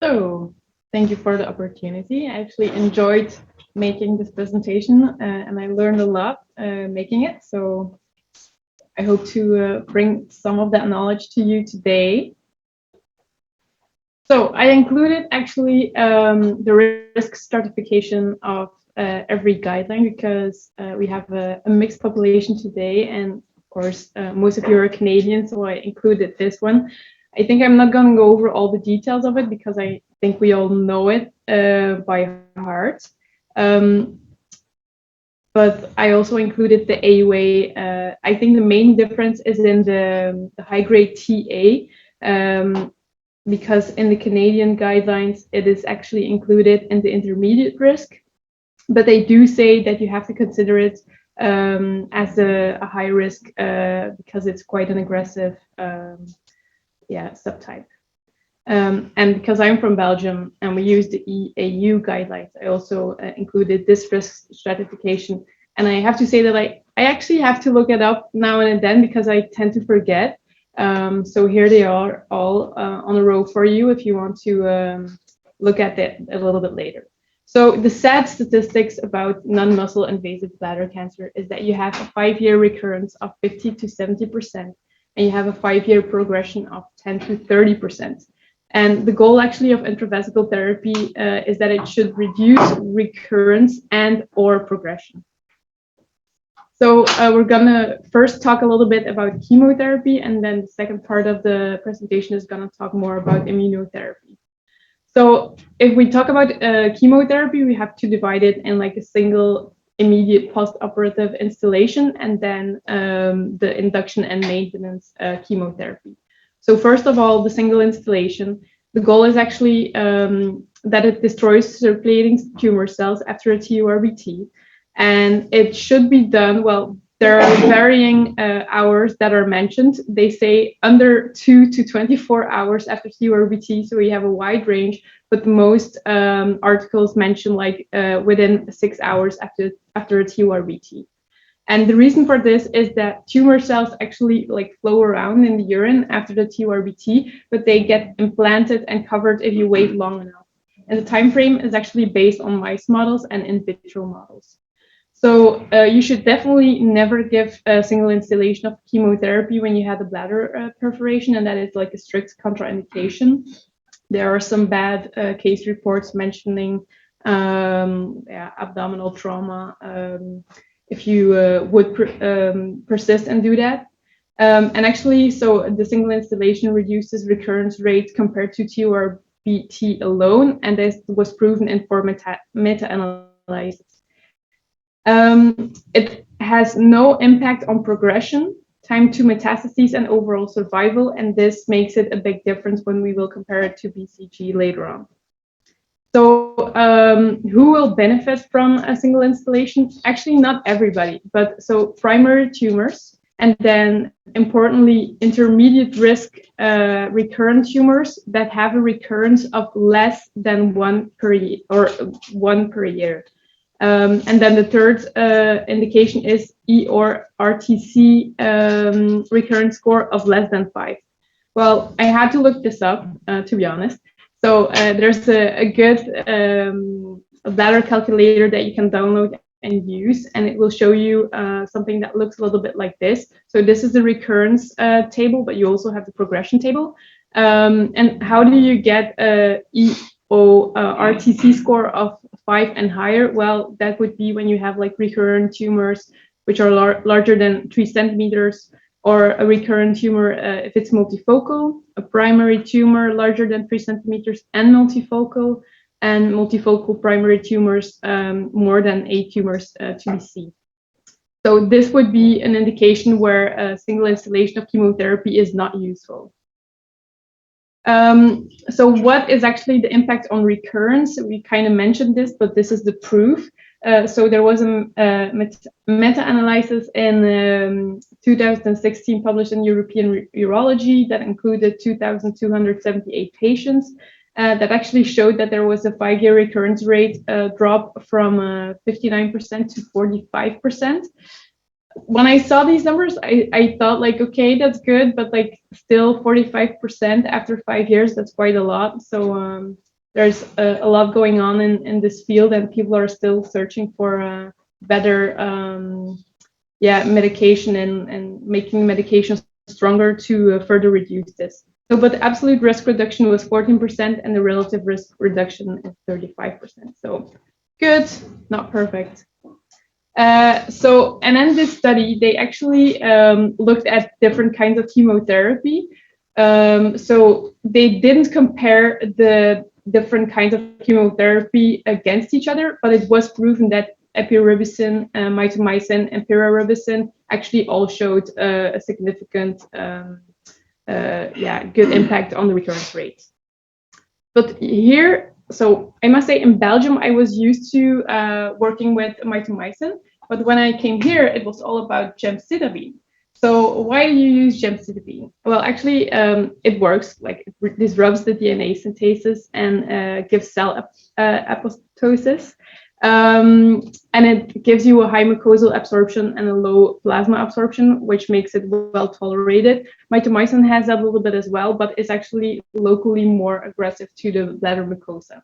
So, thank you for the opportunity. I actually enjoyed making this presentation and I learned a lot making it. So, I hope to bring some of that knowledge to you today. So, I included actually the risk stratification of every guideline because we have a mixed population today, and of course, most of you are Canadian, so I included this one. I think I'm not going to go over all the details of it because I think we all know it by heart. But I also included the AUA. I think the main difference is in the high grade TA. Because in the Canadian guidelines, it is actually included in the intermediate risk, but they do say that you have to consider it as a high risk because it's quite an aggressive subtype. And because I'm from Belgium and we use the EAU guidelines, I also included this risk stratification. And I have to say that I actually have to look it up now and then because I tend to forget. So here they are all on a row for you if you want to look at it a little bit later. So the sad statistics about non-muscle invasive bladder cancer is that you have a 5-year recurrence of 50 to 70%, and you have a 5-year progression of 10 to 30%. And the goal actually of intravesical therapy is that it should reduce recurrence and or progression. So we're gonna first talk a little bit about chemotherapy, and then the second part of the presentation is gonna talk more about immunotherapy. So if we talk about chemotherapy, we have to divide it in like a single immediate postoperative instillation and then the induction and maintenance chemotherapy. So first of all, the single instillation, the goal is actually that it destroys circulating tumor cells after a TURBT. And it should be done, well, there are varying hours that are mentioned. They say under 2 to 24 hours after TURBT, so we have a wide range, but most articles mention like within 6 hours after a TURBT. And the reason for this is that tumor cells actually like flow around in the urine after the TURBT, but they get implanted and covered if you wait long enough. And the time frame is actually based on mice models and in vitro models. So you should definitely never give a single instillation of chemotherapy when you have a bladder perforation, and that is like a strict contraindication. There are some bad case reports mentioning abdominal trauma if you would persist and do that. And actually, so the single instillation reduces recurrence rate compared to TURBT alone, and this was proven in 4 meta-analyses. It has no impact on progression, time to metastases, and overall survival, and this makes it a big difference when we will compare it to BCG later on. So who will benefit from a single instillation? Actually, not everybody, but so primary tumors, and then importantly, intermediate risk recurrent tumors that have a recurrence of less than 1 per year, or 1 per year. And then the third indication is E or RTC recurrence score of less than 5. Well, I had to look this up, to be honest. So there's a good bladder calculator that you can download and use, and it will show you something that looks a little bit like this. So this is the recurrence table, but you also have the progression table. And how do you get a RTC score of 5 and higher? Well, that would be when you have like recurrent tumors which are larger than 3 centimeters, or a recurrent tumor if it's multifocal, a primary tumor larger than 3 centimeters and multifocal primary tumors more than 8 tumors to be seen. So this would be an indication where a single instillation of chemotherapy is not useful. So what is actually the impact on recurrence? We kind of mentioned this, but this is the proof. So there was a meta-analysis in 2016 published in European Urology that included 2,278 patients that actually showed that there was a 5-year recurrence rate drop from 59% to 45%. When I saw these numbers, I thought like, okay, that's good, but like still 45% after 5 years, that's quite a lot. So there's a lot going on in this field, and people are still searching for better medication and making medications stronger to further reduce this. So, but the absolute risk reduction was 14% and the relative risk reduction is 35%. So good, not perfect. And then this study, they actually looked at different kinds of chemotherapy. So they didn't compare the different kinds of chemotherapy against each other, but it was proven that epirubicin, mitomycin, and pirarubicin actually all showed a significant, good impact on the recurrence rate. But here, so I must say, in Belgium, I was used to working with mitomycin, but when I came here, it was all about gemcitabine. So why do you use gemcitabine? Well, actually, it works. Like it disrupts the DNA synthesis and gives cell apoptosis. And it gives you a high mucosal absorption and a low plasma absorption, which makes it well tolerated. Mitomycin has that a little bit as well, but it's actually locally more aggressive to the bladder mucosa.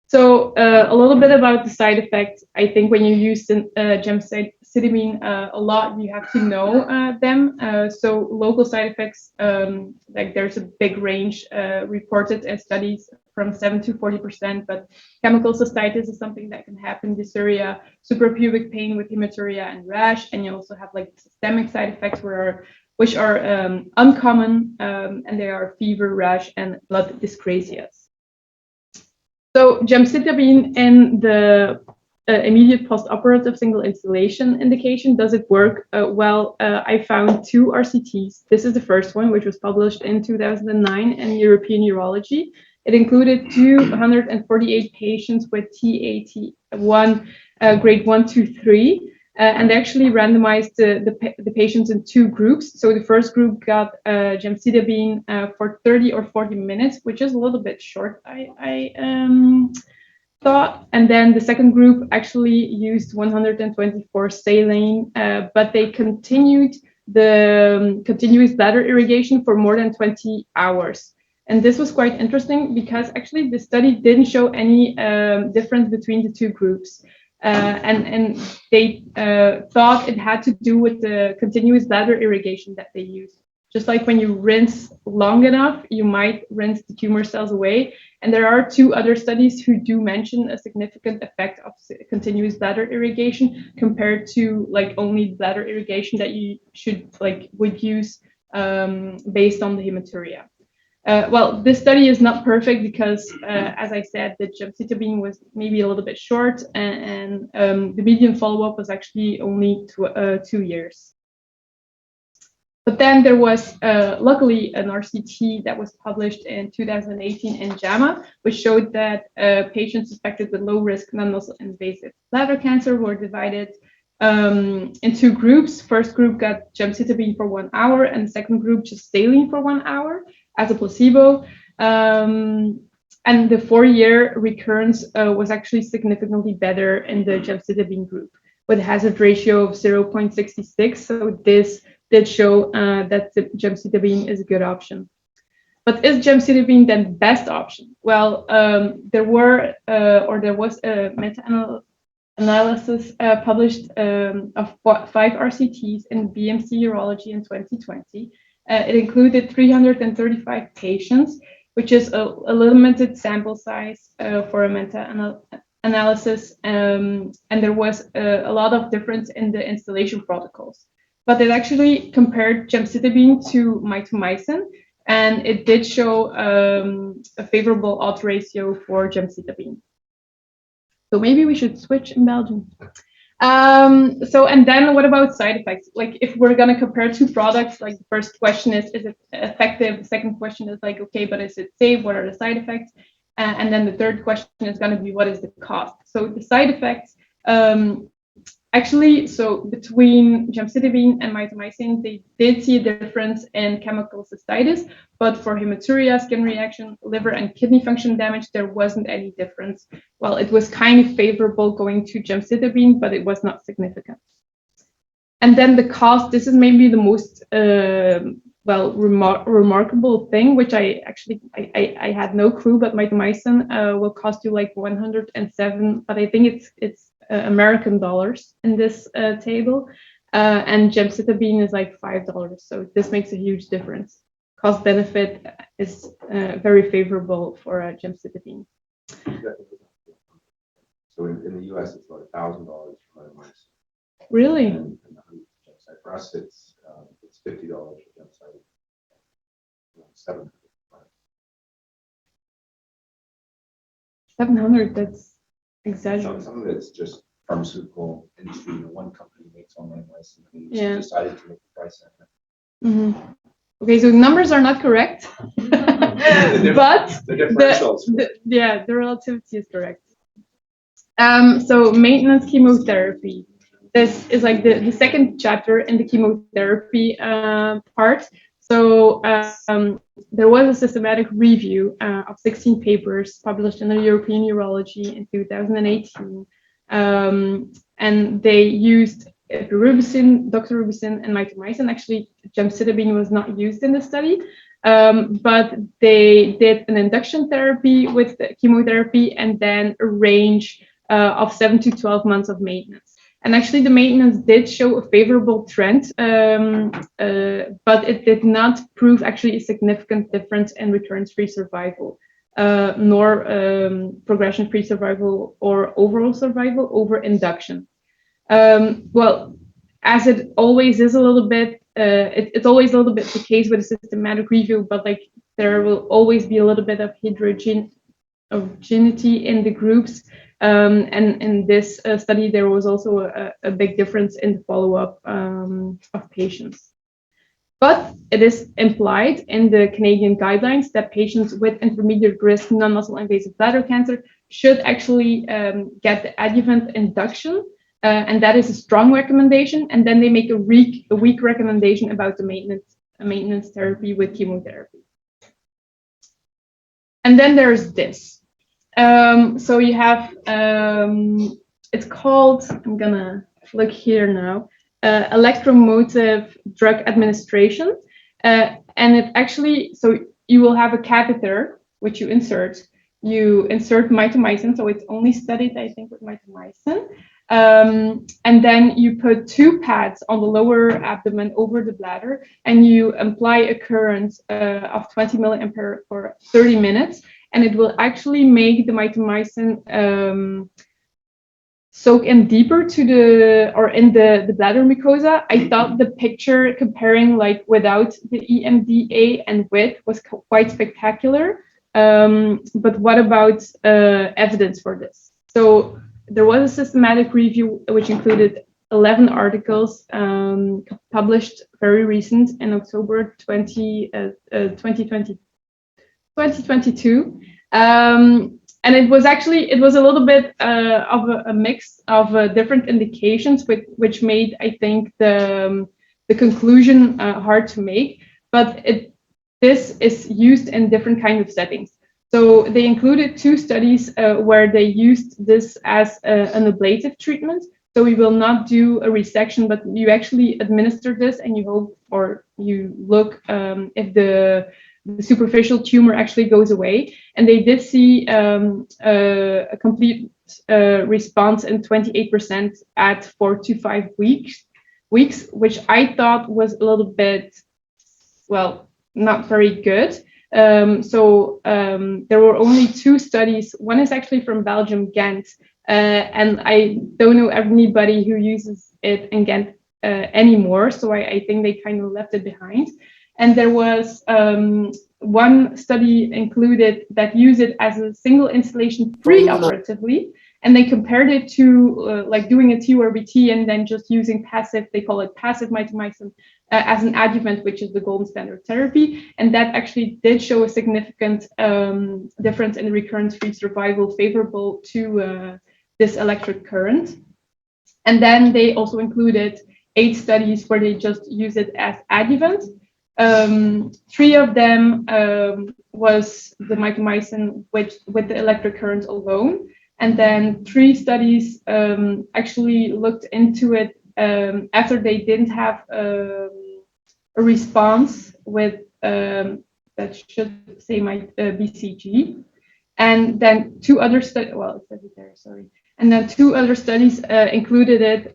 So a little bit about the side effects. I think when you use gemcitabine a lot, you have to know them. So local side effects, like there's a big range reported in studies from 7 to 40%, but chemical cystitis is something that can happen, dysuria, suprapubic pain with hematuria and rash, and you also have like systemic side effects which are uncommon, and they are fever, rash, and blood dyscrasias. So gemcitabine in the immediate postoperative single instillation indication, does it work? Well, I found 2 RCTs. This is the first one, which was published in 2009 in European Urology. It included 248 patients with Ta1 grade 1 to 3. And they actually randomized the patients in 2 groups. So the first group got gemcitabine for 30 or 40 minutes, which is a little bit short, I thought. And then the second group actually used 124 saline, but they continued the continuous bladder irrigation for more than 20 hours. And this was quite interesting because actually the study didn't show any difference between the 2 groups. And they thought it had to do with the continuous bladder irrigation that they used. Just like when you rinse long enough, you might rinse the tumor cells away. And there are 2 other studies who do mention a significant effect of continuous bladder irrigation compared to like only bladder irrigation that you would use based on the hematuria. Well, this study is not perfect because, as I said, the gemcitabine was maybe a little bit short, and the median follow-up was actually only 2 years. But then there was, luckily, an RCT that was published in 2018 in JAMA, which showed that patients suspected with low-risk non-muscle invasive bladder cancer were divided in 2 groups. First group got gemcitabine for 1 hour, and the second group just saline for 1 hour as a placebo. And the 4-year recurrence was actually significantly better in the gemcitabine group with a hazard ratio of 0.66. So this did show that the gemcitabine is a good option. But is gemcitabine then the best option? Well, there was a meta-analysis published of 5 RCTs in BMC Urology in 2020. It included 335 patients, which is a limited sample size for a meta-analysis, and there was a lot of difference in the installation protocols. But it actually compared gemcitabine to mitomycin, and it did show a favorable odds ratio for gemcitabine. So maybe we should switch in Belgium. And then what about side effects? Like if we're going to compare 2 products, like the first question is it effective? The second question is like, okay, but is it safe? What are the side effects? And then the third question is going to be, what is the cost? So the side effects, actually, so between gemcitabine and mitomycin, they did see a difference in chemical cystitis, but for hematuria, skin reaction, liver and kidney function damage, there wasn't any difference. Well, it was kind of favorable going to gemcitabine, but it was not significant. And then the cost, this is maybe the most remarkable thing, which I actually I had no clue, but mitomycin will cost you like 107, but I think it's American dollars in this table, and gemcitabine is like $5. So this makes a huge difference. Cost benefit is very favorable for gemcitabine. So in the U.S., it's about $1,000 for mitomycin. Really? And for us, it's $50 for gemcitabine. 700. 700. That's exaggerated. Some of it's just pharmaceutical industry. One company makes all mitomycin, and they Yeah. decided to make the price on it. Mm-hmm. Okay, so numbers are not correct, but the relativity is correct. So maintenance chemotherapy. This is like the second chapter in the chemotherapy part. So there was a systematic review of 16 papers published in the European Urology in 2018, and they used doxorubicin, and mitomycin. Actually, gemcitabine was not used in the study, but they did an induction therapy with chemotherapy and then a range of 7 to 12 months of maintenance. And actually, the maintenance did show a favorable trend, but it did not prove actually a significant difference in recurrence-free survival, nor progression-free survival or overall survival over induction. Well, as it always is a little bit, it's always a little bit the case with a systematic review, but like there will always be a little bit of heterogeneity in the groups. And in this study, there was also a big difference in the follow-up of patients. But it is implied in the Canadian guidelines that patients with intermediate risk non-muscle invasive bladder cancer should actually get the adjuvant induction, and that is a strong recommendation. And then they make a weak recommendation about the maintenance therapy with chemotherapy. And then there's this. So you have, it's called, I'm gonna look here now, electromotive drug administration. And it actually, so you will have a catheter, which you insert mitomycin, so it's only studied, I think, with mitomycin. And then you put 2 pads on the lower abdomen over the bladder, and you apply a current of 20 milliampere for 30 minutes. And it will actually make the mitomycin soak in deeper to in the bladder mucosa. I thought the picture comparing like without the EMDA and with was quite spectacular. But what about evidence for this? So there was a systematic review which included 11 articles published very recent in October 2022. And it was a little bit of a mix of different indications, which made, I think, the conclusion hard to make. But this is used in different kinds of settings. So they included 2 studies where they used this as an ablative treatment. So we will not do a resection, but you actually administer this, and you hope, or you look if the superficial tumor actually goes away. And they did see a complete response in 28% at 4 to 5 weeks, which I thought was a little bit, well, not very good. There were only 2 studies. One is actually from Belgium, Ghent, and I don't know anybody who uses it in Ghent anymore. So I think they kind of left it behind. And there was one study included that used it as a single installation pre-operatively, and they compared it to like doing a TURBT and then just using passive, they call it passive mitomycin, as an adjuvant, which is the golden standard therapy. And that actually did show a significant difference in recurrence-free survival favorable to this electric current. And then they also included 8 studies where they just use it as adjuvant. 3 of them was the mitomycin with the electric current alone. And then 3 studies actually looked into it after they didn't have a a response with that should say my BCG, and then two other studies. Well, it says it there. Sorry. And then two other studies included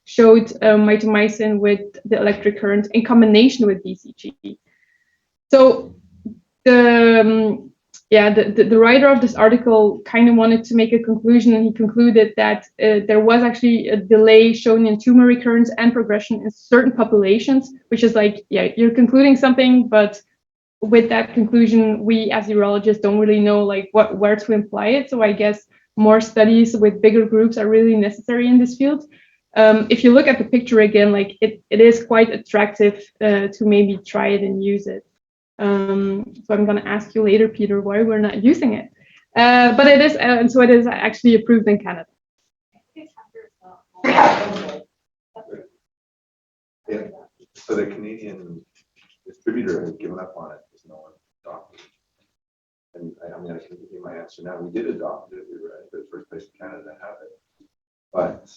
showed mitomycin with the electric current in combination with BCG. So the writer of this article kind of wanted to make a conclusion, and he concluded that there was actually a delay shown in tumor recurrence and progression in certain populations, which is like, yeah, you're concluding something, but with that conclusion, we as urologists don't really know like where to imply it. So I guess more studies with bigger groups are really necessary in this field. If you look at the picture again, like it is quite attractive to maybe try it and use it. So I'm going to ask you later, Peter, why we're not using it. But it is, and so it is actually approved in Canada. Yeah. So the Canadian distributor has given up on it because no one adopted it. And I mean, I can give you my answer now. We did adopt it. We were the first place in Canada to have it. But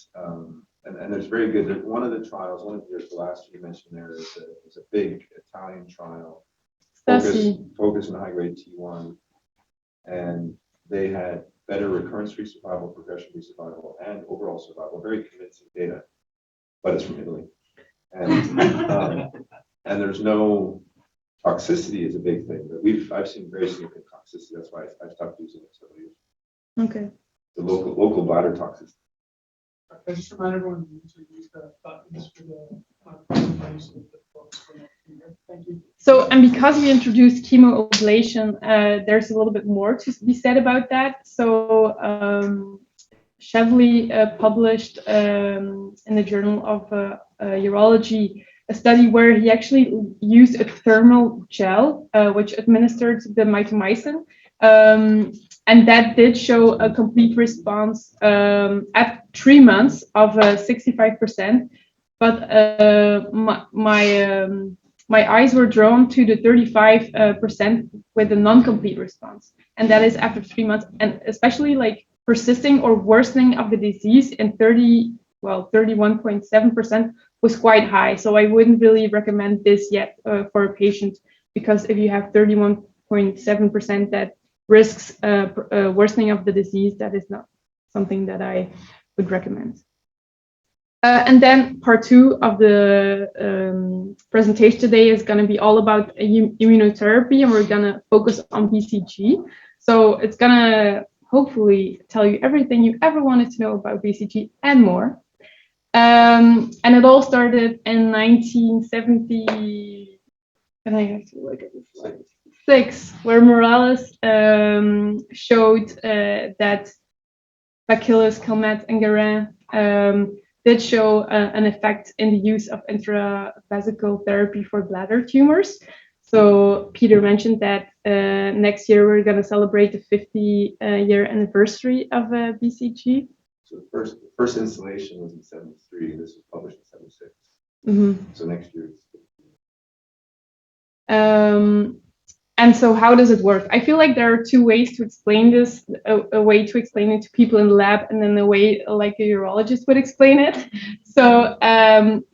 and there's very good. One of the trials, the last you mentioned there is a big Italian trial. Focus on high-grade T1, and they had better recurrence-free survival, progression-free survival, and overall survival. Very convincing data, but it's from Italy, and there's no toxicity is a big thing. But I've seen very significant toxicity. That's why I stopped using it several years. Okay. The local bladder toxicity. I just remind everyone to use the buttons for the Thank you. So, and because we introduced chemoablation, there's a little bit more to be said about that. So, Chevley published in the Journal of Urology a study where he actually used a thermal gel, which administered the mitomycin. And that did show a complete response at 3 months of 65%. But my eyes were drawn to the 35% with a non-complete response, and that is after 3 months, and especially like persisting or worsening of the disease in 31.7% was quite high. So I wouldn't really recommend this yet for a patient, because if you have 31.7% that risks worsening of the disease, that is not something that I would recommend. And then part 2 of the presentation today is going to be all about immunotherapy, and we're going to focus on BCG. So it's going to hopefully tell you everything you ever wanted to know about BCG and more. And it all started in 1970, and I have to look at the slide, 6, where Morales showed that Bacillus, Calmette, and Guerin did show an effect in the use of intravesical therapy for bladder tumors. So Peter mentioned that next year we're going to celebrate the 50-year anniversary of BCG. So the first installation was in 73. This was published in 76. Mm-hmm. So next year. And so how does it work? I feel like there are 2 ways to explain this, a way to explain it to people in the lab, and then a way like a urologist would explain it. So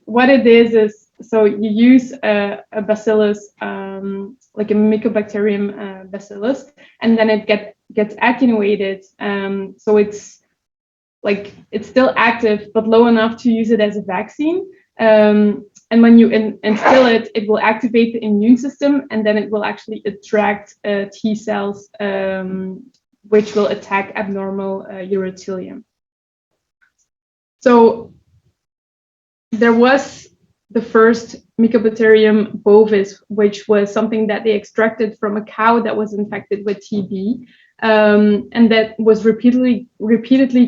what it is so you use a bacillus, like a Mycobacterium bacillus, and then it gets attenuated. So it's still active, but low enough to use it as a vaccine. And when you instill it, it will activate the immune system, and then it will actually attract T cells, which will attack abnormal urothelium. So there was the first Mycobacterium bovis, which was something that they extracted from a cow that was infected with TB, and that was repeatedly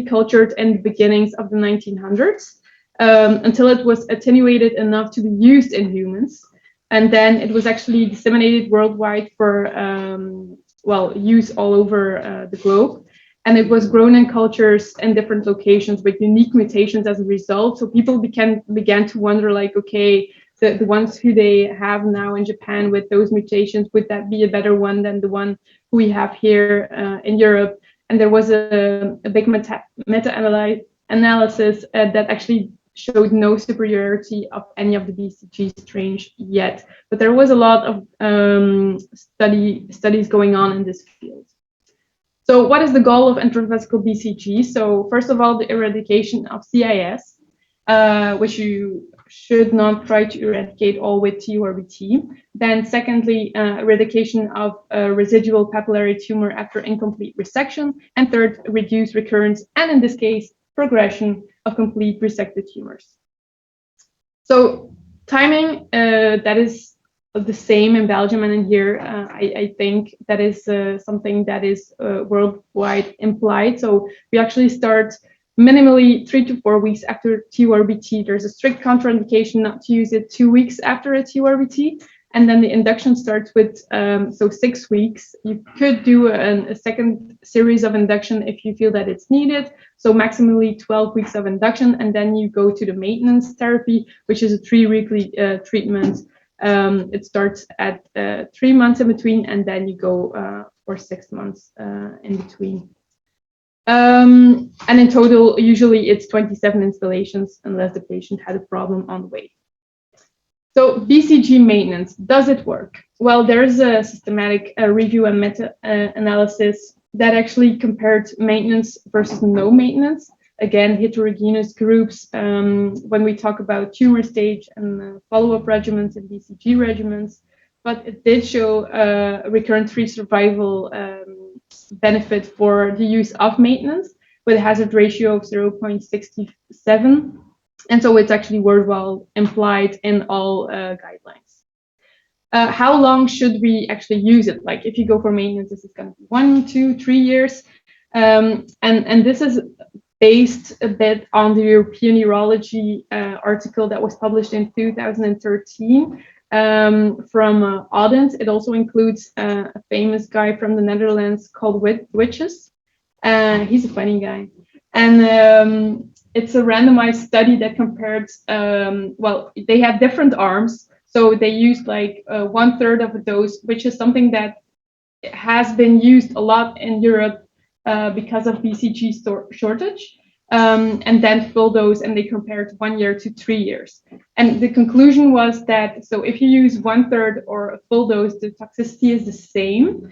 cultured in the beginnings of the 1900s. Until it was attenuated enough to be used in humans. And then it was actually disseminated worldwide for use all over the globe. And it was grown in cultures in different locations with unique mutations as a result. So people began to wonder, like, okay, the ones who they have now in Japan with those mutations, would that be a better one than the one we have here in Europe? And there was a big meta-analysis that actually showed no superiority of any of the BCG strains yet, but there was a lot of studies going on in this field. So what is the goal of intravesical BCG? So first of all, the eradication of CIS, which you should not try to eradicate all with TURBT. Then secondly, eradication of residual papillary tumor after incomplete resection. And third, reduce recurrence, and in this case, progression of complete resected tumors. So timing, that is the same in Belgium and in here. I think that is something that is worldwide implied. So we actually start minimally 3 to 4 weeks after TURBT. There's a strict contraindication not to use it 2 weeks after a TURBT. And then the induction starts with, 6 weeks. You could do a second series of induction if you feel that it's needed. So maximally 12 weeks of induction. And then you go to the maintenance therapy, which is a 3-weekly treatment. It starts at 3 months in between, and then you go for 6 months in between. And in total, usually it's 27 installations unless the patient had a problem on the way. So BCG maintenance, does it work? Well, there's a systematic review and meta-analysis that actually compared maintenance versus no maintenance. Again, heterogeneous groups when we talk about tumor stage and follow-up regimens and BCG regimens, but it did show recurrence-free survival benefit for the use of maintenance with a hazard ratio of 0.67. And so it's actually worthwhile implied in all guidelines. How long should we actually use it? Like if you go for maintenance, this is going to be 1, 2, 3 years. And this is based a bit on the European Urology article that was published in 2013 from Audent. It also includes a famous guy from the Netherlands called Witches. He's a funny guy. And it's a randomized study that compared, well, they had different arms. So they used like 1/3 of a dose, which is something that has been used a lot in Europe because of BCG shortage, and then full dose, and they compared 1 year to 3 years. And the conclusion was that, so if you use 1/3 or a full dose, the toxicity is the same.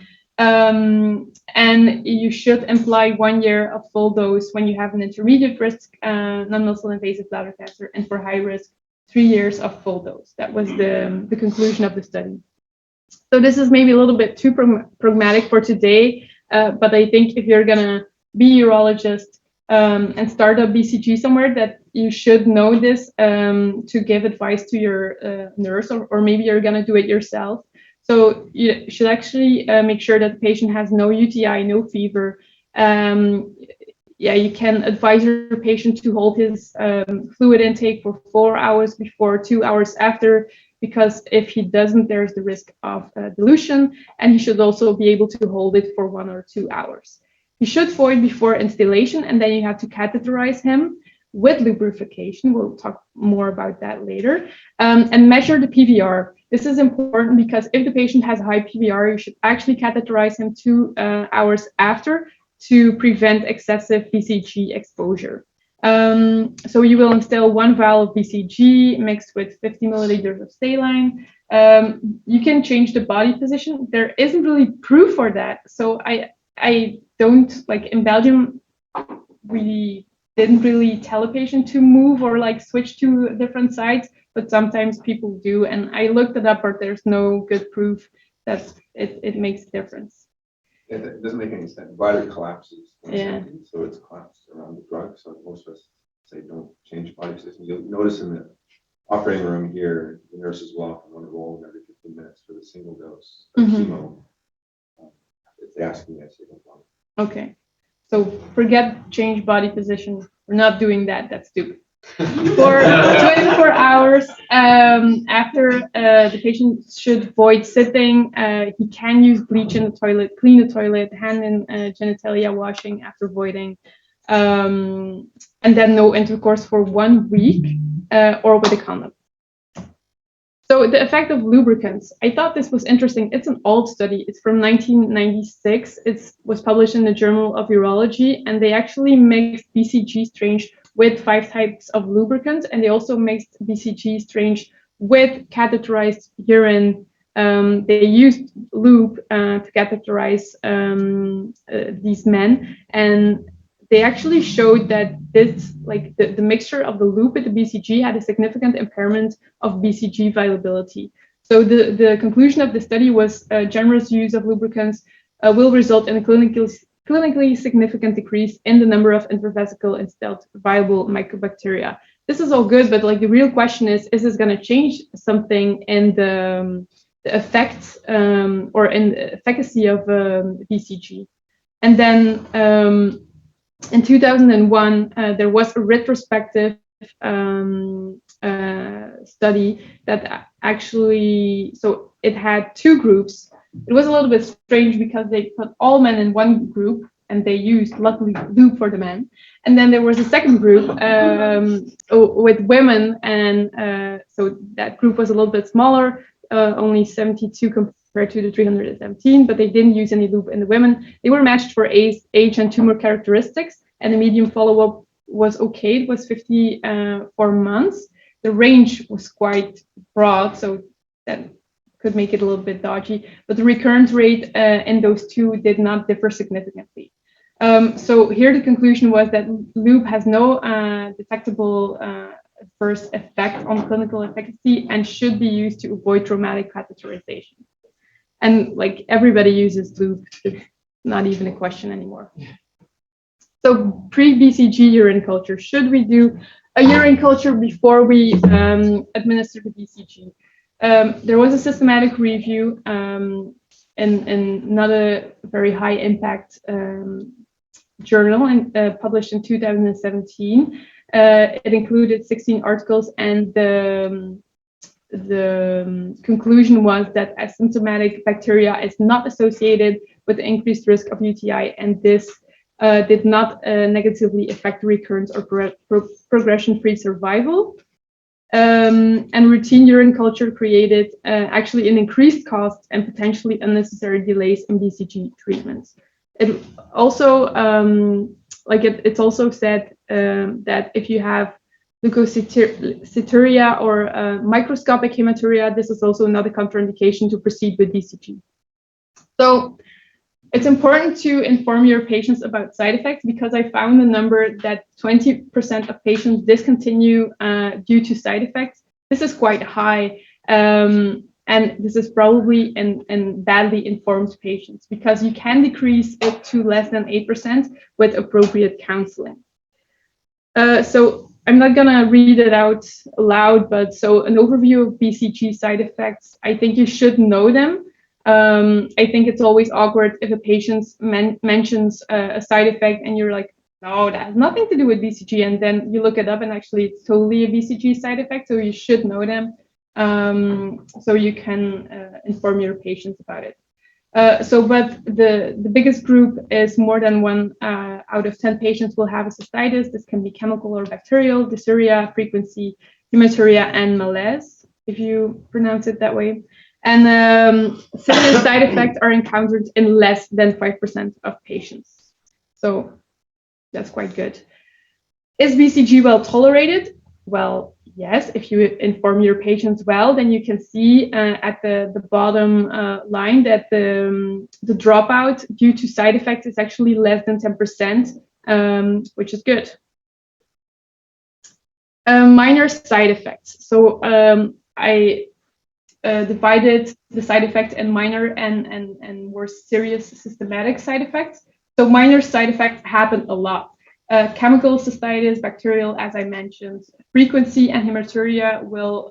And you should imply 1 year of full dose when you have an intermediate risk non-muscle invasive bladder cancer, and for high risk, 3 years of full dose. That was the conclusion of the study. So this is maybe a little bit too pragmatic for today, but I think if you're gonna be a urologist and start a BCG somewhere, that you should know this to give advice to your nurse, or maybe you're gonna do it yourself. So you should actually make sure that the patient has no UTI, no fever. You can advise your patient to hold his fluid intake for 4 hours before, 2 hours after, because if he doesn't, there's the risk of dilution, and he should also be able to hold it for 1 or 2 hours. You should void before instillation, and then you have to catheterize him with lubrication. We'll talk more about that later. And measure the PVR. This is important because if the patient has a high PVR, you should actually catheterize him 2 hours after to prevent excessive BCG exposure. So you will instill 1 vial of BCG mixed with 50 milliliters of saline. You can change the body position. There isn't really proof for that. So I don't, like in Belgium, we didn't really tell a patient to move or like switch to different sides, but sometimes people do. And I looked it up, but there's no good proof that it makes a difference. Yeah, that doesn't make any sense. Bladder collapses. Yeah. So it's collapsed around the drug. So most of us say don't change body position. You'll notice in the operating room here, the nurses will often want to roll every 15 minutes for the single dose of chemo. If they ask me, I say don't bother. Okay. So forget change body position. We're not doing that. That's stupid. For 24 hours after the patient should void sitting, he can use bleach in the toilet, clean the toilet, hand in genitalia washing after voiding, and then no intercourse for 1 week or with a condom. So the effect of lubricants, I thought this was interesting. It's an old study. It's from 1996. It was published in the Journal of Urology, and they actually mixed BCG strains with 5 types of lubricants, and they also mixed BCG strange with catheterized urine. They used lube to catheterize these men, and they actually showed that this, like the mixture of the lube with the BCG had a significant impairment of BCG viability. So the conclusion of the study was generous use of lubricants will result in a clinically significant decrease in the number of intravesical instilled viable microbacteria. This is all good, but like the real question is this going to change something in the effects or in the efficacy of BCG? And then in 2001, there was a retrospective study that actually, so it had 2 groups. It was a little bit strange because they put all men in one group and they used, luckily, lube for the men. And then there was a second group with women, and so that group was a little bit smaller, only 72 compared to the 317, but they didn't use any lube in the women. They were matched for age and tumor characteristics, and the median follow-up was okay. It was 54 months. The range was quite broad, so that could make it a little bit dodgy, but the recurrence rate in those 2 did not differ significantly. So here the conclusion was that lube has no detectable adverse effect on clinical efficacy and should be used to avoid traumatic catheterization. And like everybody uses lube, it's not even a question anymore. So pre-BCG urine culture, should we do a urine culture before we administer the BCG? There was a systematic review in not a very high impact journal and published in 2017. It included 16 articles, and the conclusion was that asymptomatic bacteria is not associated with the increased risk of UTI, and this did not negatively affect recurrence or progression-free survival. And routine urine culture created actually an increased cost and potentially unnecessary delays in BCG treatments. It also, it's also said that if you have leukocyturia or microscopic hematuria, this is also another contraindication to proceed with BCG. So it's important to inform your patients about side effects, because I found the number that 20% of patients discontinue due to side effects. This is quite high, and this is probably in badly informed patients, because you can decrease it to less than 8% with appropriate counseling. So I'm not gonna read it out loud, but so an overview of BCG side effects, I think you should know them. I think it's always awkward if a patient mentions a side effect and you're like, no, that has nothing to do with BCG, and then you look it up and actually it's totally a BCG side effect, so you should know them so you can inform your patients about it. But the biggest group is more than 1 out of 10 patients will have a cystitis. This can be chemical or bacterial, dysuria, frequency, hematuria, and malaise, if you pronounce it that way. And similar side effects are encountered in less than 5% of patients. So that's quite good. Is BCG well tolerated? Well, yes, if you inform your patients well, then you can see at the bottom line that the dropout due to side effects is actually less than 10%, which is good. Minor side effects. So I divided the side effects in minor and more serious systematic side effects. So minor side effects happen a lot. Chemical cystitis, bacterial, as I mentioned. Frequency and hematuria will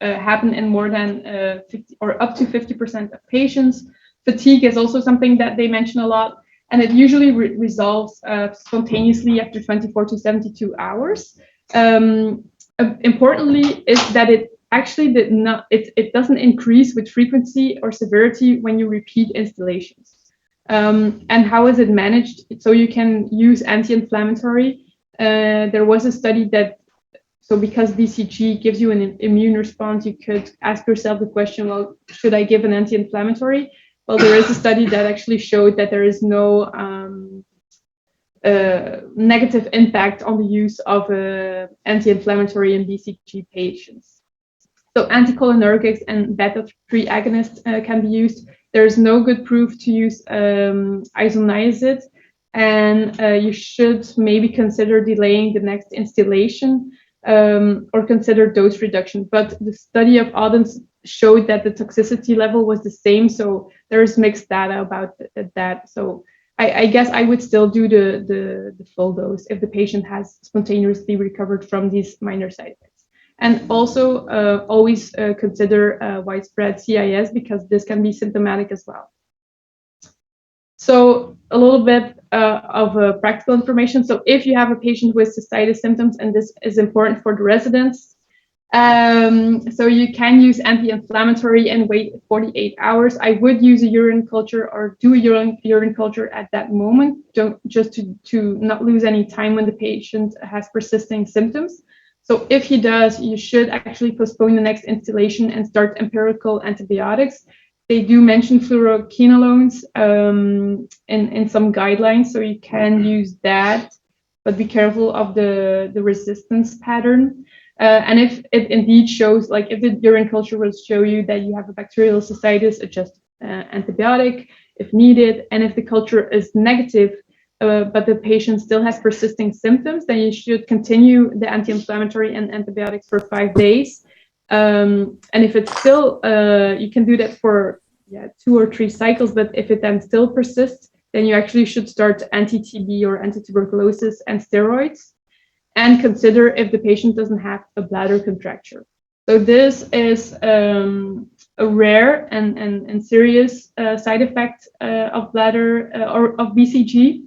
happen in more than 50 or up to 50% of patients. Fatigue is also something that they mention a lot, and it usually resolves spontaneously after 24 to 72 hours. Importantly is that it actually it doesn't increase with frequency or severity when you repeat instillations. And how is it managed? So you can use anti-inflammatory. There was a study that, so because BCG gives you an immune response, you could ask yourself the question, well, should I give an anti-inflammatory? Well, there is a study that actually showed that there is no negative impact on the use of anti-inflammatory in BCG patients. So anticholinergics and beta-3 agonists can be used. There is no good proof to use isoniazid, and you should maybe consider delaying the next instillation or consider dose reduction. But the study of Odense showed that the toxicity level was the same, so there's mixed data about that. So I guess I would still do the full dose if the patient has spontaneously recovered from these minor side effects. And also always consider widespread CIS, because this can be symptomatic as well. So a little bit of practical information. So if you have a patient with cystitis symptoms, and this is important for the residents, so you can use anti-inflammatory and wait 48 hours. I would use a urine culture or do a urine culture at that moment, just to not lose any time when the patient has persisting symptoms. So if he does, you should actually postpone the next instillation and start empirical antibiotics. They do mention fluoroquinolones in some guidelines, so you can use that, but be careful of the resistance pattern. And if it indeed shows, like if the urine culture will show you that you have a bacterial cystitis, adjust antibiotic if needed. And if the culture is negative, but the patient still has persisting symptoms, then you should continue the anti-inflammatory and antibiotics for 5 days. And if it's still, you can do that for 2 or 3 cycles, but if it then still persists, then you actually should start anti-TB or anti-tuberculosis and steroids, and consider if the patient doesn't have a bladder contracture. So this is a rare and serious side effect of bladder or of BCG.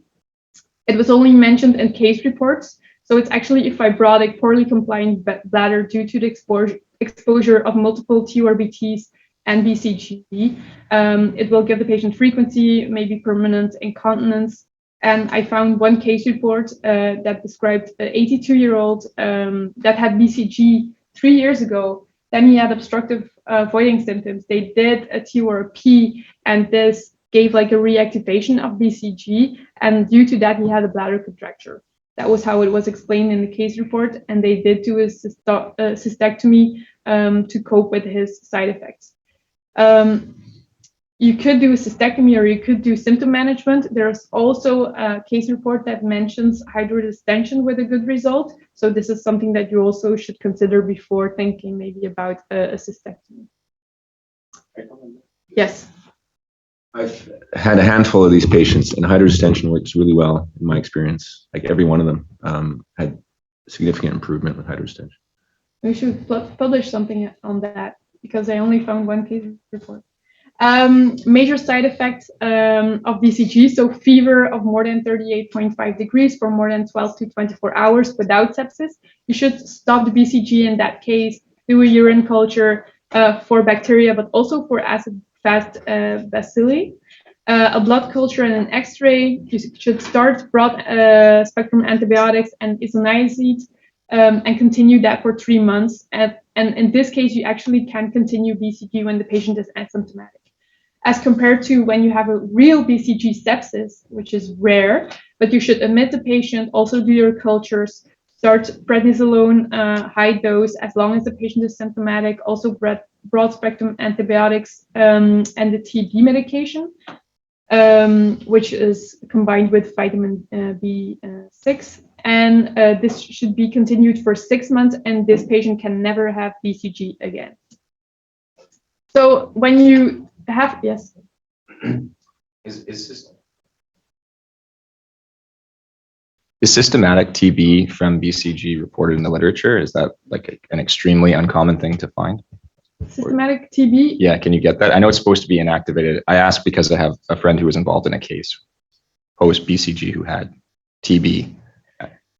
It was only mentioned in case reports. So it's actually a fibrotic, poorly compliant bladder due to the exposure of multiple TURBTs and BCG. It will give the patient frequency, maybe permanent incontinence. And I found one case report that described an 82-year-old that had BCG 3 years ago. Then he had obstructive voiding symptoms. They did a TURP, and this gave like a reactivation of BCG. And due to that, he had a bladder contracture. That was how it was explained in the case report. And they did do a cystectomy to cope with his side effects. You could do a cystectomy, or you could do symptom management. There's also a case report that mentions hydrodistension with a good result. So this is something that you also should consider before thinking maybe about a cystectomy. Yes. I've had a handful of these patients, and hydrodistension works really well in my experience. Like every one of them had significant improvement with hydrodistension. We should publish something on that, because I only found one case report. Major side effects of BCG, so fever of more than 38.5 degrees for more than 12 to 24 hours without sepsis. You should stop the BCG in that case, do a urine culture for bacteria, but also for acid-fast bacilli. A blood culture and an X-ray. You should start broad spectrum antibiotics and isoniazid and continue that for 3 months. And in this case, you actually can continue BCG when the patient is asymptomatic, as compared to when you have a real BCG sepsis, which is rare, but you should admit the patient, also do your cultures, start prednisolone high dose as long as the patient is symptomatic, also broad spectrum antibiotics and the TB medication, which is combined with vitamin B6. And this should be continued for 6 months, and this patient can never have BCG again. So when you have, yes. Is systematic TB from BCG reported in the literature? Is that like an extremely uncommon thing to find? Systematic TB? Yeah, can you get that? I know it's supposed to be inactivated. I asked because I have a friend who was involved in a case post BCG who had TB.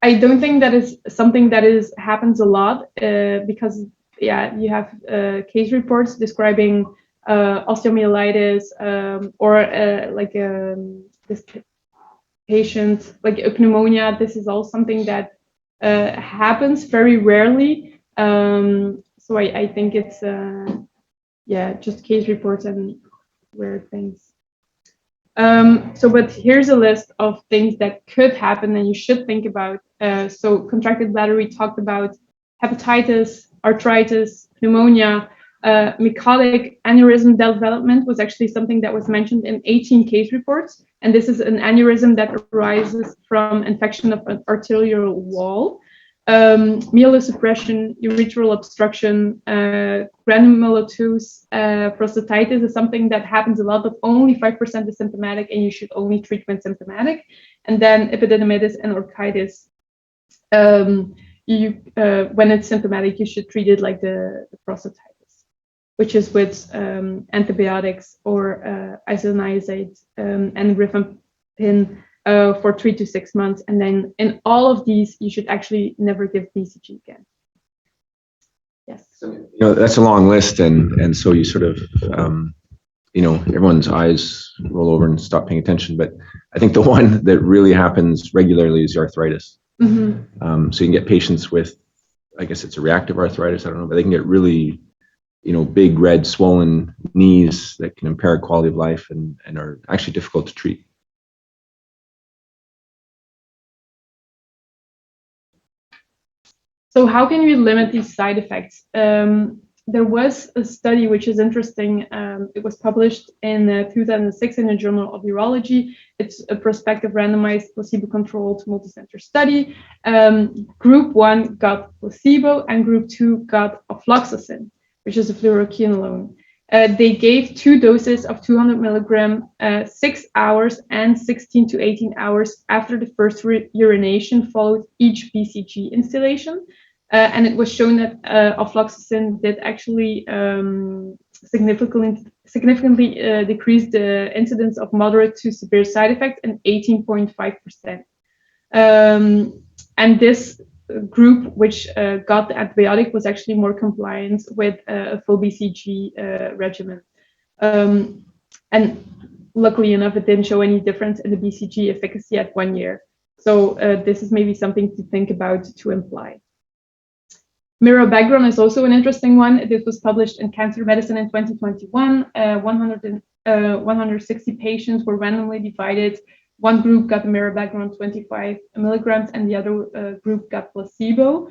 I don't think that is something that happens a lot because you have case reports describing osteomyelitis or this patient, like a pneumonia. This is all something that happens very rarely. So I think it's just case reports and weird things. But here's a list of things that could happen and you should think about. So contracted bladder, we talked about hepatitis, arthritis, pneumonia, mycotic aneurysm development was actually something that was mentioned in 18 case reports. And this is an aneurysm that arises from infection of an arterial wall. Myelosuppression, urethral obstruction, granulomatous prostatitis is something that happens a lot, but only 5% is symptomatic, and you should only treat when symptomatic. And then epididymitis and orchitis. When it's symptomatic, you should treat it like the prostatitis, which is with antibiotics or isoniazid and rifampin for 3 to 6 months. And then in all of these, you should actually never give BCG again. Yes. So, that's a long list. And so you sort of, everyone's eyes roll over and stop paying attention. But I think the one that really happens regularly is the arthritis. Mm-hmm. So you can get patients with, I guess it's a reactive arthritis, I don't know, but they can get really, big red swollen knees that can impair quality of life and are actually difficult to treat. So how can we limit these side effects? There was a study which is interesting. It was published in 2006 in the Journal of Urology. It's a prospective randomized placebo-controlled multicenter study. Group 1 got placebo and group 2 got ofloxacin, which is a fluoroquinolone. They gave 2 doses of 200 milligram, 6 hours and 16 to 18 hours after the first urination followed each BCG instillation. And it was shown that ofloxacin did actually significantly decrease the incidence of moderate to severe side effects in 18.5%. And this group, which got the antibiotic, was actually more compliant with a full BCG regimen. And luckily enough, it didn't show any difference in the BCG efficacy at 1 year. So this is maybe something to think about to imply. Mirror background is also an interesting one. This was published in Cancer Medicine in 2021. 160 patients were randomly divided. One group got the mirror background 25 milligrams and the other group got placebo.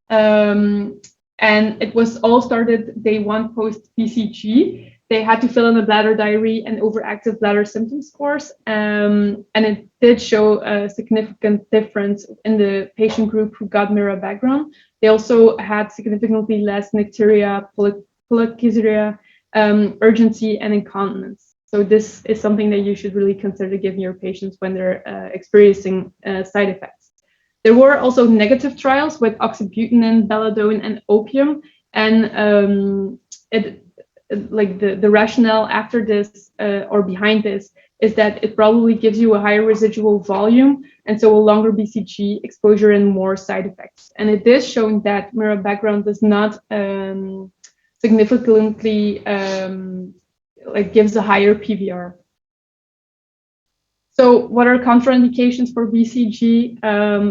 And it was all started day 1 post BCG. They had to fill in a bladder diary and overactive bladder symptom scores. And it did show a significant difference in the patient group who got mirror background. They also had significantly less nicturia, polycythemia, urgency, and incontinence. So this is something that you should really consider giving your patients when they're experiencing side effects. There were also negative trials with oxybutynin, belladone, and opium. And the rationale after this or behind this is that it probably gives you a higher residual volume and so a longer BCG exposure and more side effects. And it is shown that mirror background does not significantly gives a higher PVR. So what are contraindications for BCG?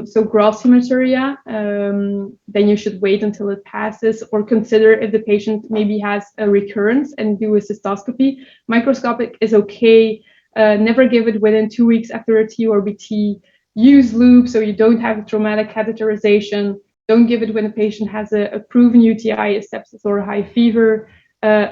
So gross hematuria, then you should wait until it passes or consider if the patient maybe has a recurrence and do a cystoscopy. Microscopic is okay. Never give it within 2 weeks after a T or BT. Use lube so you don't have a traumatic catheterization. Don't give it when a patient has a proven UTI, a sepsis, or a high fever.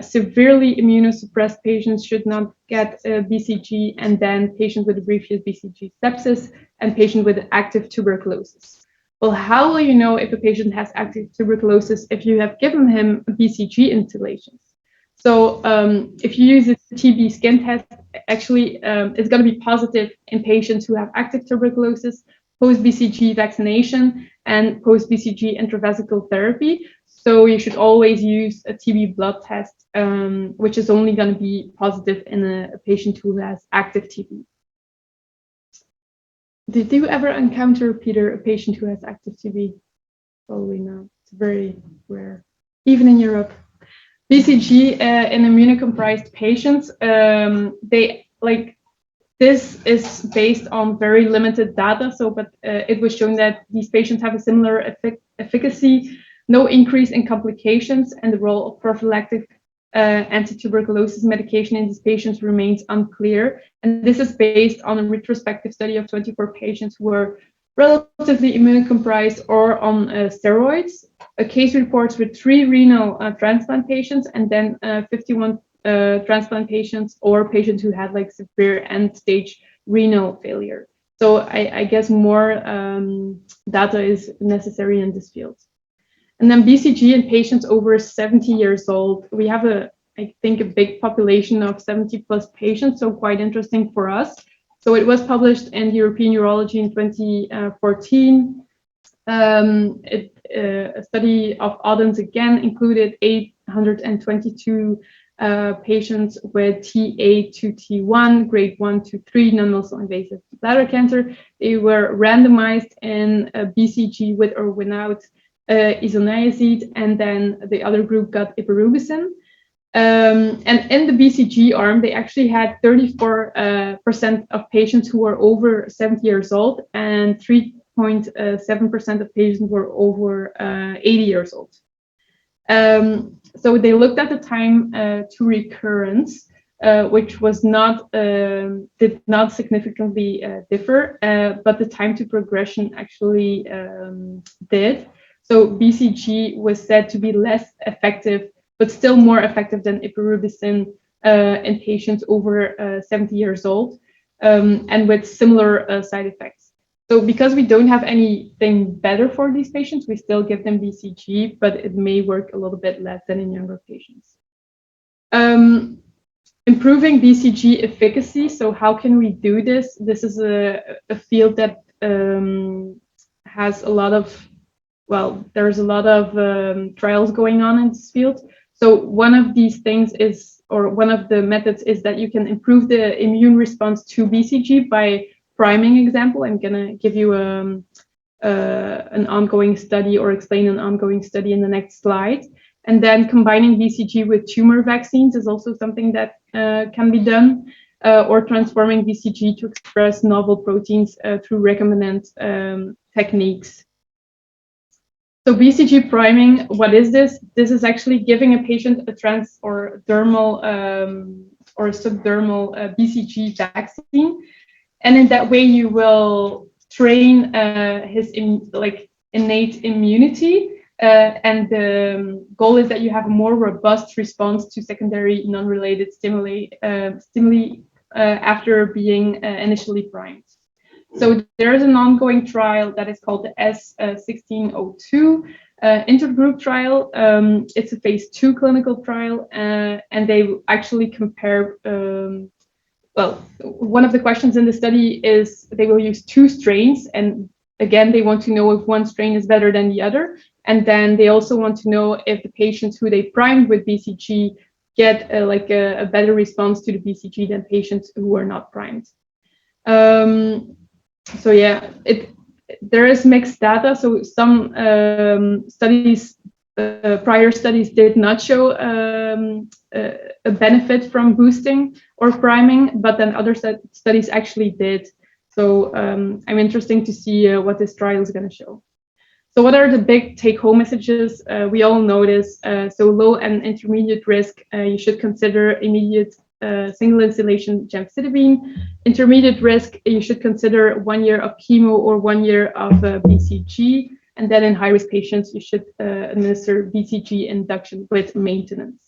Severely immunosuppressed patients should not get BCG, and then patients with a previous BCG sepsis and patient with active tuberculosis. Well, how will you know if a patient has active tuberculosis if you have given him BCG instillations? So if you use a TB skin test, actually it's going to be positive in patients who have active tuberculosis, post-BCG vaccination, and post-BCG intravesical therapy. So you should always use a TB blood test, which is only going to be positive in a patient who has active TB. Did you ever encounter, Peter, a patient who has active TB? Probably not. It's very rare, even in Europe. BCG in immunocompromised patients, this is based on very limited data. So, but it was shown that these patients have a similar efficacy, no increase in complications, and the role of prophylactic anti-tuberculosis medication in these patients remains unclear. And this is based on a retrospective study of 24 patients who were relatively immunocompromised or on steroids. A case reports with 3 renal transplant patients and then 51 transplant patients or patients who had like severe end-stage renal failure. So I guess more data is necessary in this field. And then BCG in patients over 70 years old. We have I think a big population of 70 plus patients, so quite interesting for us. So it was published in European Urology in 2014. A study of Oddens again included 822 patients with TA to T1, grade 1 to 3 non-muscle invasive bladder cancer. They were randomized in BCG with or without isoniazid, and then the other group got iberubicin. And in the BCG arm, they actually had 34% of patients who were over 70 years old, and 3.7% of patients were over 80 years old. So they looked at the time to recurrence, which was did not significantly differ, but the time to progression actually did. So BCG was said to be less effective, but still more effective than iberubicin in patients over 70 years old, and with similar side effects. So because we don't have anything better for these patients, we still give them BCG, but it may work a little bit less than in younger patients. Improving BCG efficacy. So how can we do this? This is a field that has a lot of, there's a lot of trials going on in this field. So one of these things is, or one of the methods is that you can improve the immune response to BCG by priming. Example, I'm gonna give you an ongoing study or explain an ongoing study in the next slide. And then combining BCG with tumor vaccines is also something that can be done, or transforming BCG to express novel proteins through recombinant techniques. So BCG priming, what is this? This is actually giving a patient a trans or dermal or subdermal BCG vaccine. And in that way, you will train his innate immunity. And the goal is that you have a more robust response to secondary non-related stimuli after being initially primed. So there is an ongoing trial that is called the S1602 intergroup trial. It's a phase 2 clinical trial, and they actually compare. One of the questions in the study is they will use 2 strains, and again, they want to know if one strain is better than the other. And then they also want to know if the patients who they primed with BCG get a better response to the BCG than patients who are not primed. So yeah, there is mixed data. So some studies, prior studies, did not show a benefit from boosting or priming, but then other studies actually did. So I'm interested to see what this trial is going to show. So what are the big take-home messages? We all know this. So low and intermediate risk, you should consider immediate single instillation gemcitabine. Intermediate risk, you should consider 1 year of chemo or 1 year of BCG. And then in high-risk patients, you should administer BCG induction with maintenance.